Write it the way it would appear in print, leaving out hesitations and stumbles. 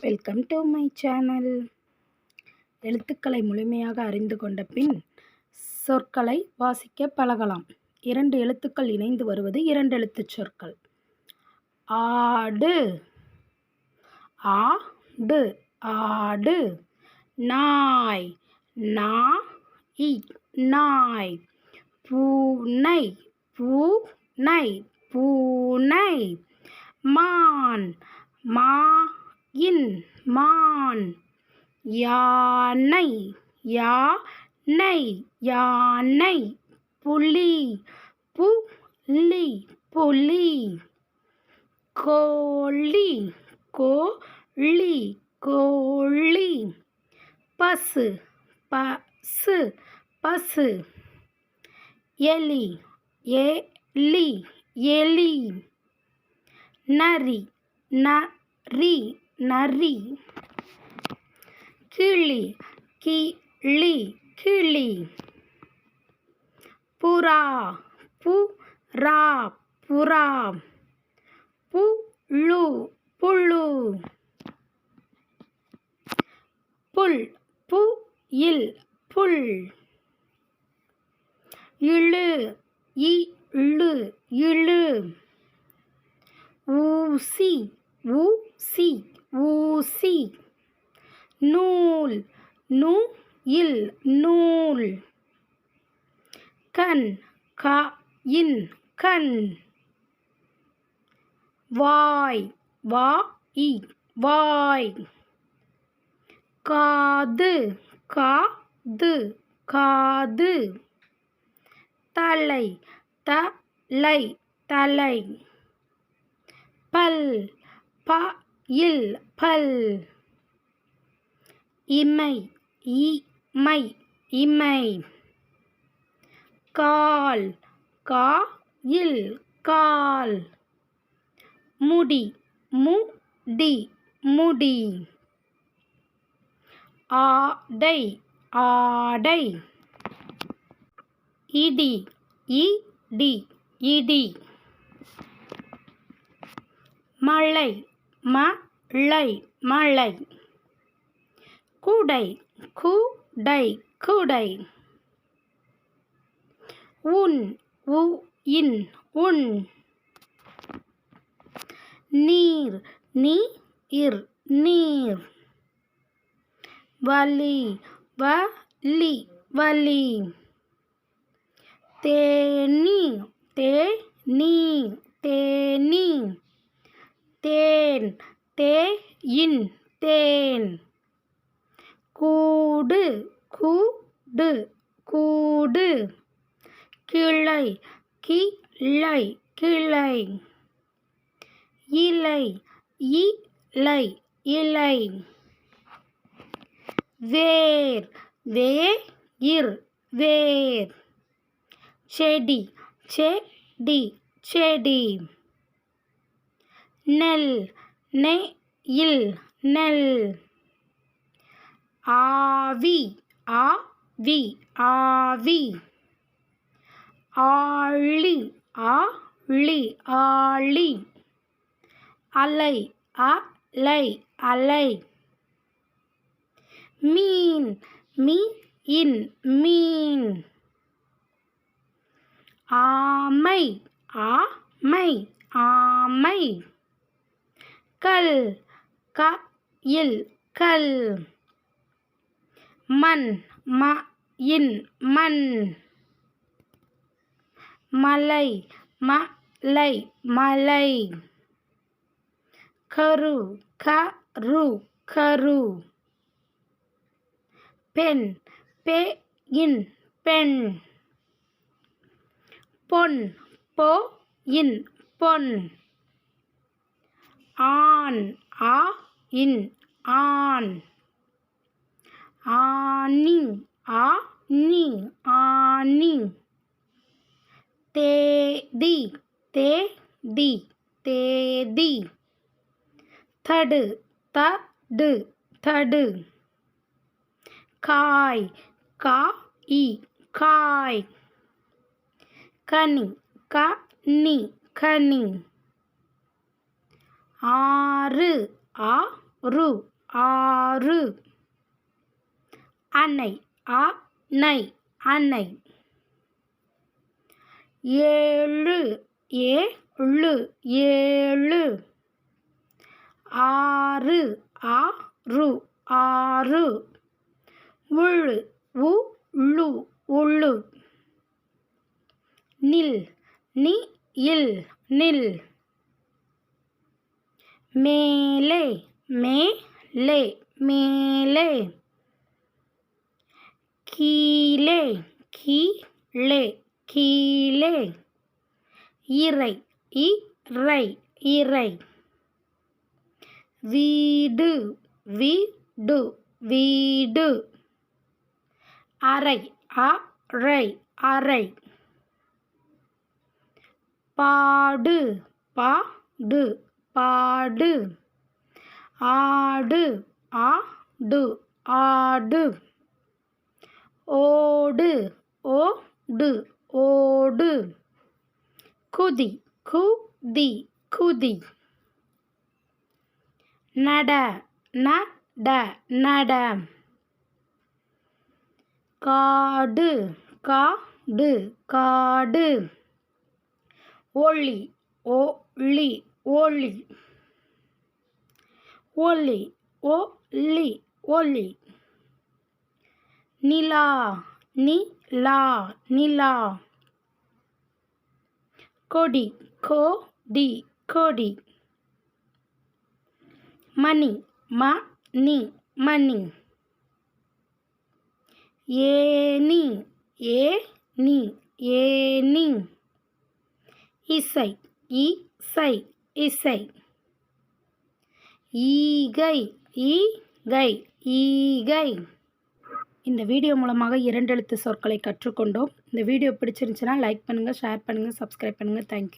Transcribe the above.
Welcome to my channel. எழுத்துக்களை முழுமையாக அறிந்து கொண்ட பின் சொற்களை வாசிக்க பழகலாம். 2 எழுத்துக்கள் இணைந்து வருவது 2 எழுத்துச் சொற்கள். ஆடு, ஆடு, ஆடு. நாய், நாய், நாய். பூனை, பூனை, பூனை. மான், மான், மான். யானை, யானை, யானை. புலி, புலி, புலி. கோழி, கோழி, கோழி. பசு, பசு, பசு. எலி, எலி, எலி. நரி, நரி, நரி. கிளி, கிளி, கிளி. புறா, புறா, புறா. புழு, புழு. புல், புயில், புல். இழு, இழு, இழு. ஊசி, ஊசி, ஊசி. நூல், நூல், நூல். கண், கண், கண். வாய், வாய், வாய். காது, காது, காது. தலை, தலை, தலை. பல், பல், பல். இமை, இமை, இமை. கால், கால், கால். முடி, முடி, முடி. ஆடை, ஆடை. இடி, இடி, இடி. மழை, மழை, மழை. குடை, குடை, குடை. உன், உன், உன். நீர், நீர், நீர். வலி, வலி, வலி. தேனீ, தேனீ, தேனீ. தேன், தேன், தேன். கூடு, கூடு, கூடு. கிளை, கிளை, கிளை. இலை, இலை, இலை. வேர், வேர், வேர். செடி, செடி, செடி. நெல், நெல், நெல். ஆவி, ஆவி, ஆவி. ஆழி, ஆழி, ஆழி. அலை, அலை, அலை. மீன், மீன், மீன். ஆமை, ஆமை, ஆமை. கல், கல், கல். மண், மண், மண். மலை, மலை, மலை. கரு, கரு, கரு. பெண், பெண், பெண். பொன், பொன், பொன். ஆண், ஆண், ஆண். ஆணி, ஆணி, ஆணி. தேதி, தேதி, தேதி. தடு, தடு, தடு. காய், காய், காய். கனி, கனி, கனி. ஆறு, ஆறு, ஆறு. அணை அணை அணை. ஏழு ஏழு ஏழு. ஆறு ஆறு ஆறு. உழு உழு உழு. நில் நில் நில். மேலே மேலே மேலே. கீழே கீழே கீழே. இறை இறை இறை. வீடு வீடு வீடு. அறை அறை அறை. பாடு பாடு பாடு. ஆடு ஆடு ஆடு. ஓடு ஓடு ஓடு. குதி குதி குதி. நட நட நட. காடு காடு காடு. ஒளி ஒளி ஒளி. ஒளி ஒளி ஒளி. நிலா நிலா நிலா. கொடி கொடி கொடி. மணி மணி மணி. ஏணி ஏணி ஏணி. இசை இசை இசை. ஈகை ஈகை ஈகை. இந்த வீடியோ மூலமாக 2 எழுத்து சொற்களை கற்றுக்கொண்டோம். இந்த வீடியோ பிடிச்சிருந்துச்சுன்னா லைக் பண்ணுங்கள், ஷேர் பண்ணுங்கள், சப்ஸ்கிரைப் பண்ணுங்கள். தேங்க்யூ.